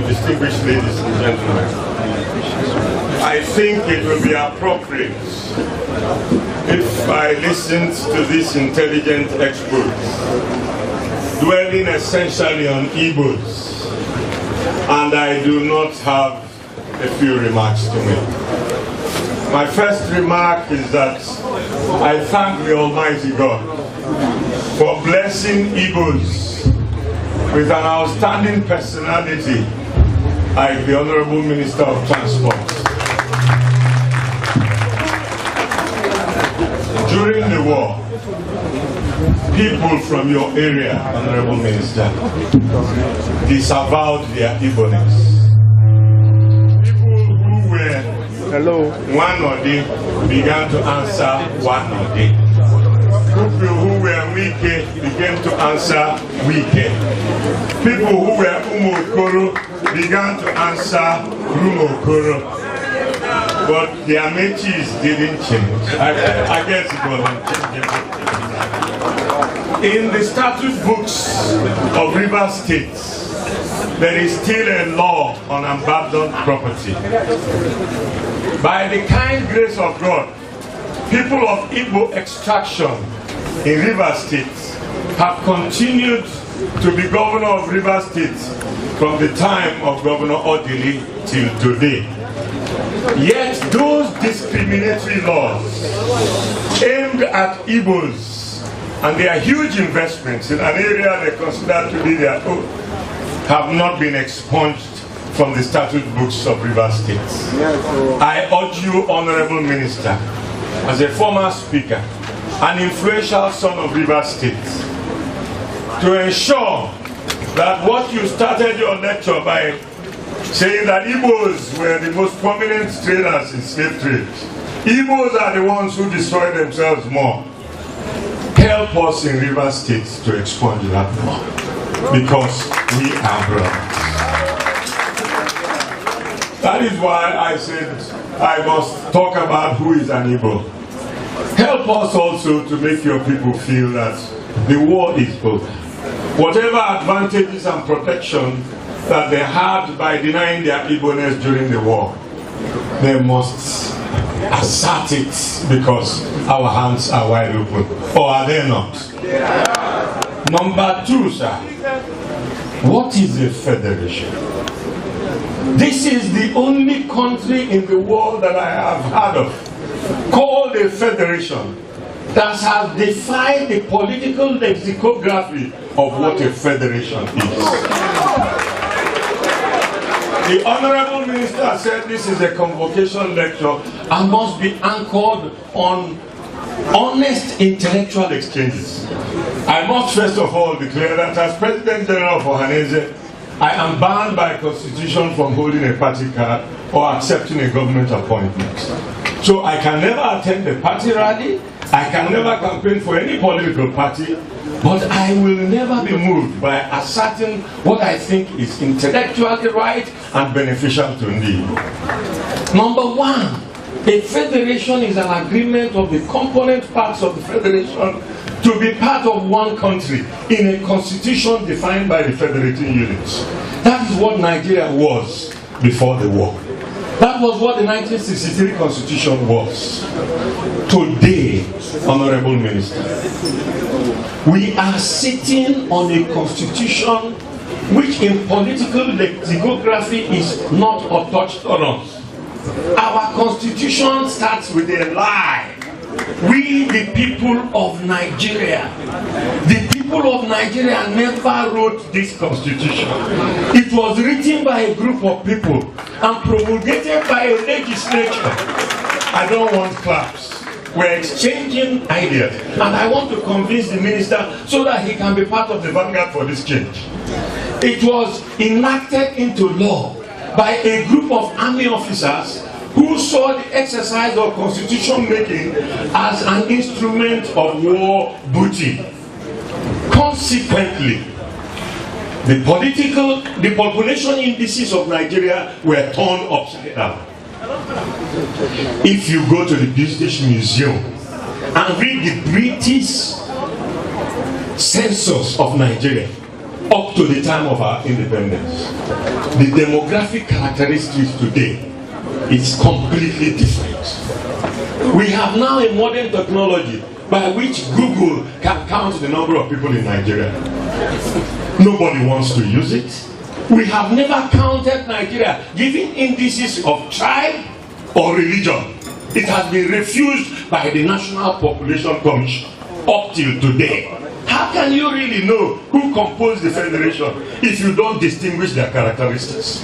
distinguished ladies and gentlemen, I think it will be appropriate if I listened to these intelligent experts dwelling essentially on Igbos, and I do not have a few remarks to make. My first remark is that I thank the Almighty God for blessing Igbos with an outstanding personality like the Honorable Minister of Transport. During the war, people from your area, Honorable Minister, disavowed their Igboness. People who were one Ode began to answer one Ode. People who were Wike began to answer Wike. People who were Umokoro began to answer Rumokoro. But the Amechis didn't change. I guess it wasn't changing. In the statute books of River State, there is still a law on abandoned property. By the kind grace of God, people of Igbo extraction in River State have continued to be governor of River State from the time of Governor Odili till today. Yet those discriminatory laws aimed at Igbos and their huge investments in an area they consider to be their own have not been expunged from the statute books of River State. I urge you, Honorable Minister, as a former speaker, an influential son of River State, to ensure that what you started your lecture by saying that Igbos were the most prominent traders in slave trade. Igbos are the ones who destroy themselves more. Help us in River State to expunge that law, because we are brothers. That is why I said I must talk about who is an Igbo. Help us also to make your people feel that the war is over. Whatever advantages and protection that they had by denying their Igbo-ness during the war, they must assert it, because our hands are wide open. Or are they not? Yeah. Number two, sir, what is a federation? This is the only country in the world that I have heard of called a federation that has defied the political lexicography of what a federation is. The Honorable Minister said this is a convocation lecture and must be anchored on honest intellectual exchanges. I must first of all declare that as President General of Ohanese, I am banned by Constitution from holding a party card or accepting a government appointment. So I can never attend a party rally, I can never campaign for any political party, but I will never be moved by asserting what I think is intellectually right and beneficial to me. Number one, a federation is an agreement of the component parts of the federation to be part of one country in a constitution defined by the federating units. That is what Nigeria was before the war. That was what the 1963 constitution was. Today, Honorable Minister, we are sitting on a constitution which in political lexicography is not autochthonous. Our constitution starts with a lie. We, the people of Nigeria, never wrote this constitution. It was written by a group of people and promulgated by a legislature. I don't want claps. We're exchanging ideas, and I want to convince the minister so that he can be part of the vanguard for this change. It was enacted into law by a group of army officers who saw the exercise of constitution making as an instrument of war booty. Consequently, the population indices of Nigeria were turned upside down. If you go to the British Museum and read the British census of Nigeria, up to the time of our independence. The demographic characteristics today is completely different. We have now a modern technology by which Google can count the number of people in Nigeria. Nobody wants to use it. We have never counted Nigeria giving indices of tribe or religion. It has been refused by the National Population Commission up till today. How can you really know who composed the federation if you don't distinguish their characteristics?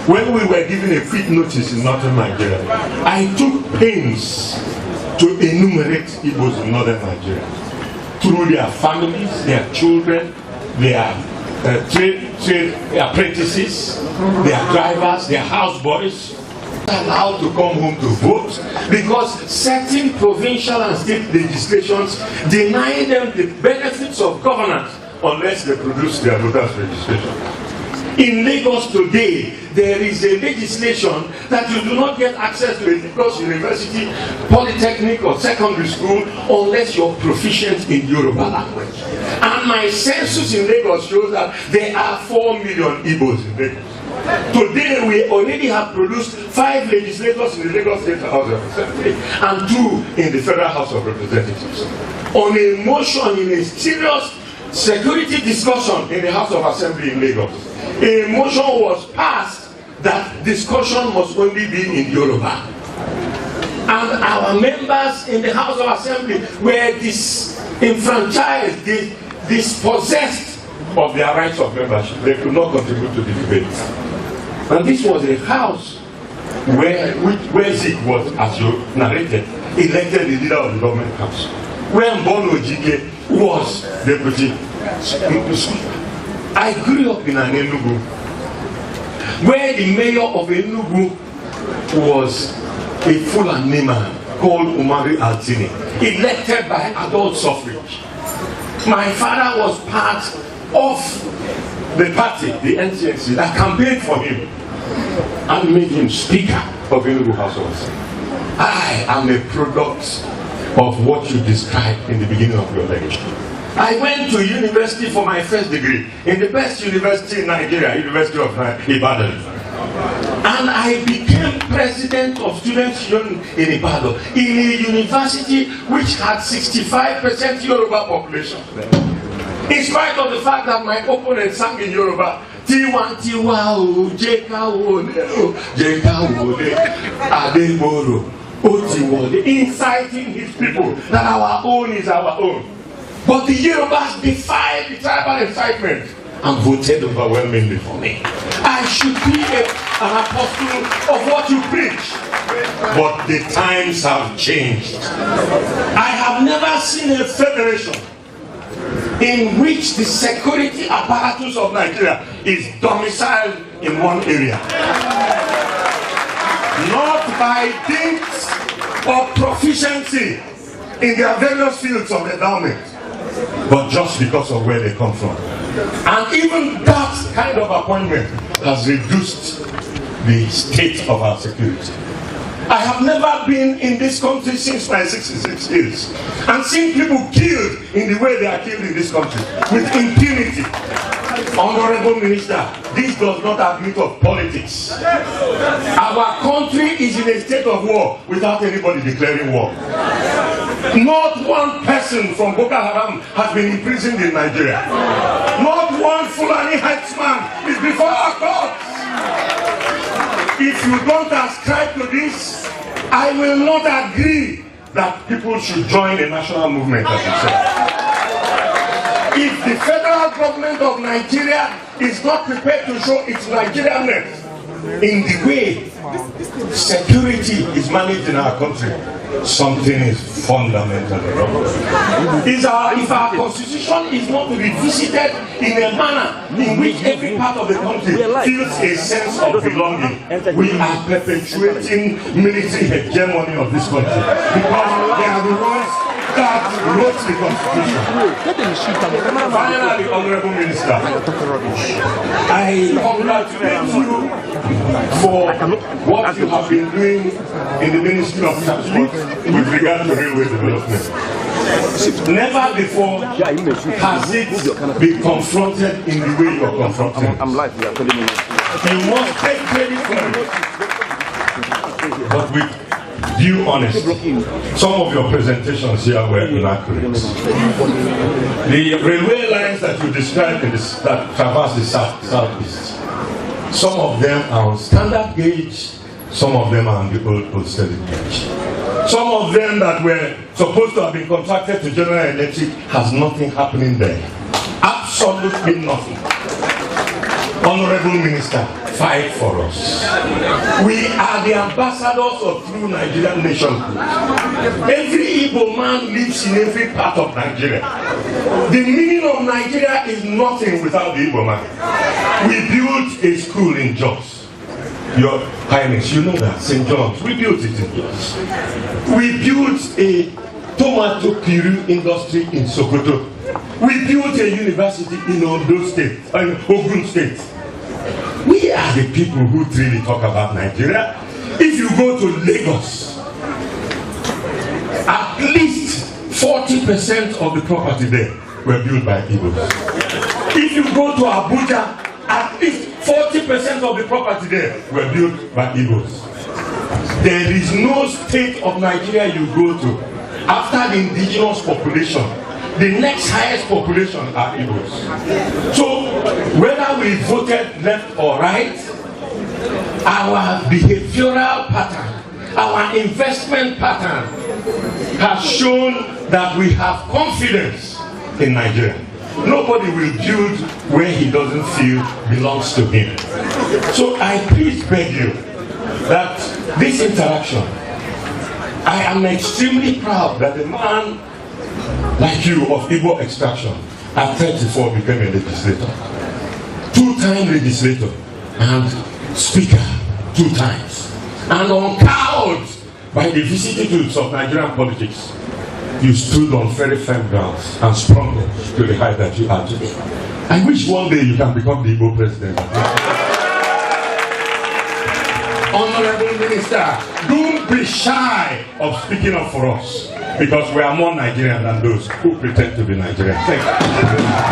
When we were given a quick notice in northern Nigeria, I took pains to enumerate Igbos in northern Nigeria through their families, their children, their trade apprentices, their drivers, their houseboys, allowed to come home to vote because certain provincial and state legislations deny them the benefits of governance unless they produce their voters' registration. In Lagos today, there is a legislation that you do not get access to a Lagos University, Polytechnic or secondary school unless you're proficient in Yoruba language. And my census in Lagos shows that there are 4 million Igbos in Lagos. Today we already have produced 5 legislators in the Lagos State House of Assembly and 2 in the Federal House of Representatives. On a motion in a serious security discussion in the House of Assembly in Lagos, a motion was passed that discussion must only be in Yoruba. And our members in the House of Assembly were disenfranchised, dispossessed of their rights of membership. They could not contribute to the debate. And this was a house where Zeke was, as you narrated, elected the leader of the government house. Where Mbono Ojige was deputy. I grew up in an Enugu where the mayor of Enugu was a Fulani man called Umari Altini, elected by adult suffrage. My father was part of the party, the NCNC, that campaigned for him and made him Speaker of Enugu House of Assembly. I am a product of what you described in the beginning of your lecture. I went to university for my first degree in the best university in Nigeria, University of Ibadan. And I became president of Students' Union in Ibadan, in a university which had 65% Yoruba population. In spite of the fact that my opponent sang in Yoruba, Tiwa Tiwa o, Jeka Wole o, Jeka Wole, Adeboro, Otiwole, inciting his people that our own is our own. But the Yorubas defied the tribal incitement and voted overwhelmingly for me. I should be an apostle of what you preach. But the times have changed. I have never seen a federation in which the security apparatus of Nigeria is domiciled in one area. Not by dint of proficiency in their various fields of endowment, but just because of where they come from. And even that kind of appointment has reduced the state of our security. I have never been in this country since my 66 years and seen people killed in the way they are killed in this country, with impunity. Honorable Minister, this does not admit of politics. Our country is in a state of war without anybody declaring war. Not one person from Boko Haram has been imprisoned in Nigeria. Not one Fulani headsman is before our courts. If you don't ascribe to this, I will not agree that people should join a national movement, as you said. If the federal government of Nigeria is not prepared to show its Nigerianness in the way security is managed in our country, something is fundamentally wrong. If our constitution is not revisited in a manner in which every part of the country feels a sense of belonging, we are perpetuating military hegemony of this country because they are the ones that wrote the constitution. Finally, Honorable Minister, I congratulate you for what you have been doing in the Ministry of Transport with regard to railway development. Never before has it been confronted in the way you are confronting. I'm live. You are telling me. You must take credit for it. But with due honesty, some of your presentations here were inaccurate. The railway lines that you described that traverse the southeast, some of them are on standard gauge, some of them are on the old steady gauge. Some of them that were supposed to have been contracted to General Electric has nothing happening there. Absolutely nothing. Honorable Minister, fight for us. We are the ambassadors of true Nigerian nationhood. Every Igbo man lives in every part of Nigeria. The meaning of Nigeria is nothing without the Igbo man. We built a school in Jos. Your Highness, you know that, St. John's. We built it in Jos. We built a tomato puree industry in Sokoto. We built a university in Ondo State, Ogun State. We are the people who really talk about Nigeria. If you go to Lagos, at least 40% of the property there were built by Igbos. If you go to Abuja, at least 40% of the property there were built by Igbos. There is no state of Nigeria you go to after the indigenous population. The next highest population are Igbos. So whether we voted left or right, our behavioral pattern, our investment pattern has shown that we have confidence in Nigeria. Nobody will build where he doesn't feel belongs to him. So I please beg you that this interaction, I am extremely proud that a man like you of Igbo extraction at 34 became a legislator. Two-time legislator and speaker 2 times. And uncowed by the vicissitudes of Nigerian politics, you stood on very firm grounds and sprung to the height that you are today. I wish one day you can become the Igbo president. Honorable Minister, don't be shy of speaking up for us, because we are more Nigerian than those who pretend to be Nigerian. Thank you. Thank you very much.